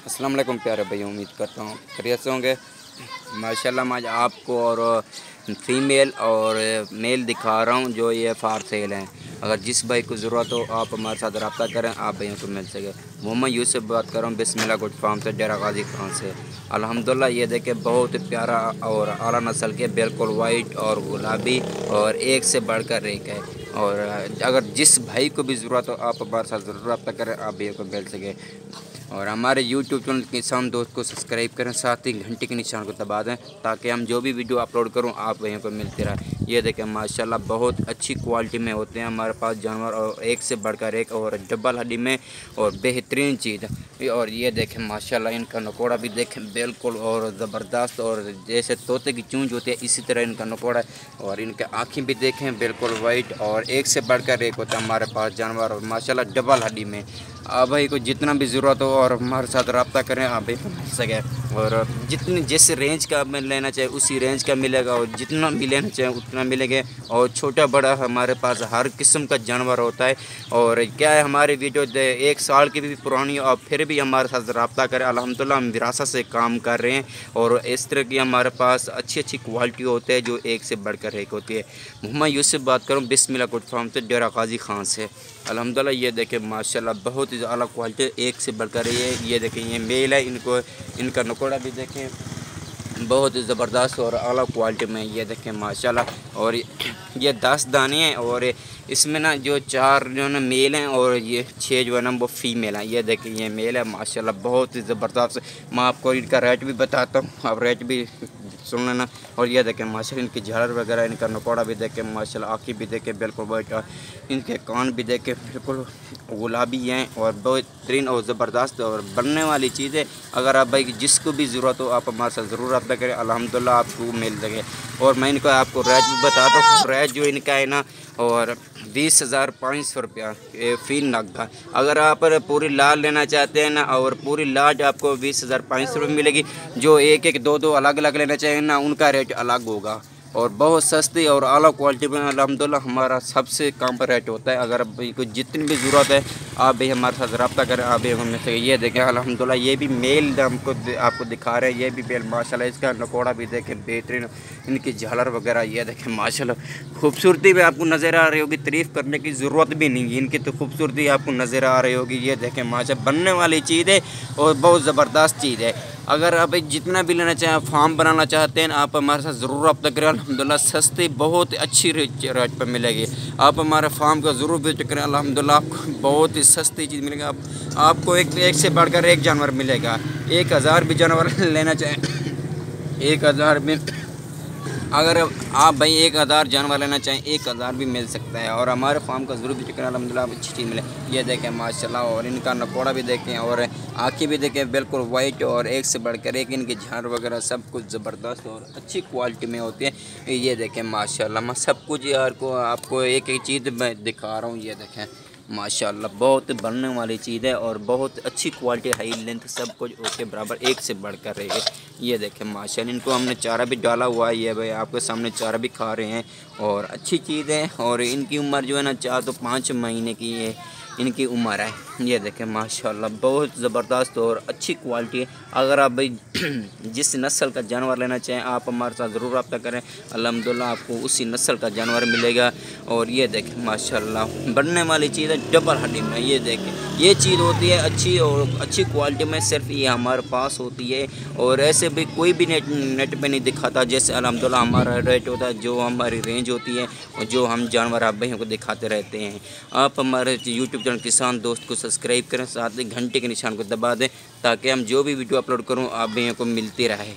अस्सलाम वालेकुम प्यारे भाई, उम्मीद करता हूँ खैरियत से होंगे। माशाल्लाह मैं आज आपको और फीमेल और मेल दिखा रहा हूँ जो ये फार सेल हैं। अगर जिस भाई को ज़रूरत हो आप हमारे साथ रब्ता करें, आप भाइयों को मिल सके। मोहम्मद यूसुफ बात कर रहा हूँ बिस्मिल्लाह गुड फार्म से, डेरा गाजी खान से। अल्हम्दुलिल्लाह ये देखे बहुत प्यारा और आला नस्ल के, बिल्कुल वाइट और गुलाबी और एक से बढ़कर एक है। और अगर जिस भाई को भी ज़रूरत हो आप हमारे साथ ज़रूर रब्ता करें, आप भाइयों को मिल सके। और हमारे यूट्यूब चैनल किसान दोस्त को सब्सक्राइब करें, साथ ही घंटे के निशान को दबा दें ताकि हम जो भी वीडियो अपलोड करूं आप वहीं पर मिलते रहे। ये देखें माशाल्लाह बहुत अच्छी क्वालिटी में होते हैं हमारे पास जानवर, और एक से बढ़कर एक, और डबल हड्डी में और बेहतरीन चीज़। और ये देखें माशाल्लाह इनका नकोड़ा भी देखें बिल्कुल और ज़बरदस्त, और जैसे तोते की चूंज होती है इसी तरह इनका नकोड़ा है। और इनके आँखें भी देखें बिल्कुल वाइट, और एक से बढ़कर एक होता है हमारे पास जानवर, और माशाल्लाह डबल हड्डी में। आप भाई को जितना भी ज़रूरत हो और हमारे साथ रब्ता करें, आप भाई मिल सके। और जितनी जिस रेंज का मैं लेना चाहे उसी रेंज का मिलेगा, और जितना भी लेना चाहे उतना मिलेगा। और छोटा बड़ा हमारे पास हर किस्म का जानवर होता है। और क्या है, हमारी वीडियो 1 साल की भी पुरानी और फिर भी हमारे साथ रब्ता करें। अल्हम्दुलिल्लाह हम विरासत से काम कर रहे हैं, और इस तरह की हमारे पास अच्छी अच्छी क्वालिटी होती है जो एक से बढ़कर एक होती है। मोहम्मद यूसुफ बात करूँ बिस्मिल्लाह गुड फार्म से, डेरा गाजी खान से। अल्हम्दुलिल्लाह ये देखें माशाल्लाह बहुत ही अलग क्वालिटी, एक से बढ़कर ये देखें ये मेल है। इनका नकोड़ा भी देखें बहुत ही ज़बरदस्त और अलग क्वालिटी में, ये देखें माशाल्लाह। और ये 10 दाने हैं, और इसमें ना जो 4 जो है ना मेल हैं और ये 6 जो है ना वो फीमेल हैं। ये देखें ये मेल है माशाल्लाह बहुत ही ज़बरदस्त। मैं आपको इनका रेट भी बताता हूँ, आप रेट भी सुन लेना। और ये देखें माशाल्लाह इनकी झालर वगैरह, इनका नकोड़ा भी देखें माशाल्लाह, आँखें भी देखें बिल्कुल वाइट, इनके कान भी देखें बिल्कुल गुलाबी हैं, और बेहतरीन और ज़बरदस्त और बनने वाली चीज़ है। अगर आप भाई जिसको भी ज़रूरत हो आप हमारे साथ ज़रूर रब्ता करें, अल्हम्दुलिल्लाह आपको मिल सके। और मैं इनको आपको रेट भी बताता हूँ। रेट जो इनका है ना, और 20,500 रुपया फी नग का। अगर आप पूरी लाल लेना चाहते हैं ना, और पूरी लाट आपको 20,500 रुपये मिलेगी। जो एक एक दो दो अलग अलग लेना चाहिए ना, उनका रेट अलग होगा। और बहुत सस्ती और आला क्वालिटी में अल्हम्दुलिल्लाह हमारा सबसे कम पर रेट होता है। अगर भाई को जितनी भी ज़रूरत है आप भी हमारे साथ रब्ता करें, आप भी हमें से। ये देखें अल्हम्दुलिल्लाह ये भी मेल आपको दिखा रहे हैं, ये भी मेल माशाल्लाह। इसका नकोड़ा भी देखें बेहतरीन, इनकी झालर वगैरह ये देखें माशाल्लाह। खूबसूरती में आपको नज़र आ रही होगी, तारीफ़ करने की ज़रूरत भी नहीं है, इनकी तो खूबसूरती आपको नज़र आ रही होगी। ये देखें माशाल्लाह बनने वाली चीज़ है और बहुत ज़बरदस्त चीज़ है। अगर आप जितना भी लेना चाहें, फार्म बनाना चाहते हैं, आप हमारे साथ ज़रूर रब्ता करें। अल्हम्दुलिल्लाह सस्ती बहुत अच्छी रेट पर मिलेगी। आप हमारे फार्म का ज़रूर विजिट करें, अल्हम्दुलिल्लाह आपको बहुत ही सस्ती चीज़ मिलेगी। आपको एक से बढ़कर एक जानवर मिलेगा। 1000 भी जानवर लेना चाहें 1000 भी, अगर आप भाई 1000 जानवर लेना चाहें 1000 भी मिल सकता है। और हमारे फार्म का ज़रूर विजिट करें, अल्हम्दुलिल्लाह अच्छी चीज़ मिले। ये देखें माशाल्लाह, और इनका नकोड़ा भी देखें और आँखें भी देखें बिल्कुल वाइट, और एक से बढ़कर एक इनकी झाड़ वगैरह सब कुछ ज़बरदस्त और अच्छी क्वालिटी में होती है। ये देखें माशाल्लाह मैं सब कुछ यार को आपको एक एक चीज़ मैं दिखा रहा हूँ। ये देखें माशाल्लाह बहुत बनने वाली चीज़ है, और बहुत अच्छी क्वालिटी, हाई लेंथ सब कुछ ओके बराबर एक से बढ़कर रही है। ये देखें माशाल्लाह इनको हमने चारा भी डाला हुआ है, ये भाई आपके सामने चारा भी खा रहे हैं, और अच्छी चीज़ है। और इनकी उम्र जो है ना 4 तो 5 महीने की है इनकी उम्र है। ये देखें माशाल्लाह बहुत ज़बरदस्त और अच्छी क्वालिटी है। अगर आप भाई जिस नस्ल का जानवर लेना चाहें आप हमारे साथ ज़रूर रब्ता करें, अल्हम्दुलिल्लाह आपको उसी नस्ल का जानवर मिलेगा। और ये देखें माशाल्लाह बनने वाली चीज़ है डबल हड्डी में। ये देखें ये चीज़ होती है अच्छी, और अच्छी क्वालिटी में सिर्फ ये हमारे पास होती है। और ऐसे भी कोई भी नेट पे नहीं दिखाता, जैसे अल्हम्दुलिल्लाह हमारा रेट होता है, जो हमारी रेंज होती है और जो हम जानवर आप भाइयों को दिखाते रहते हैं। आप हमारे यूट्यूब चैनल किसान दोस्त को सब्सक्राइब करें, साथ ही घंटे के निशान को दबा दें ताकि हम जो भी वीडियो अपलोड करूँ आप भाइयों को मिलती रहे।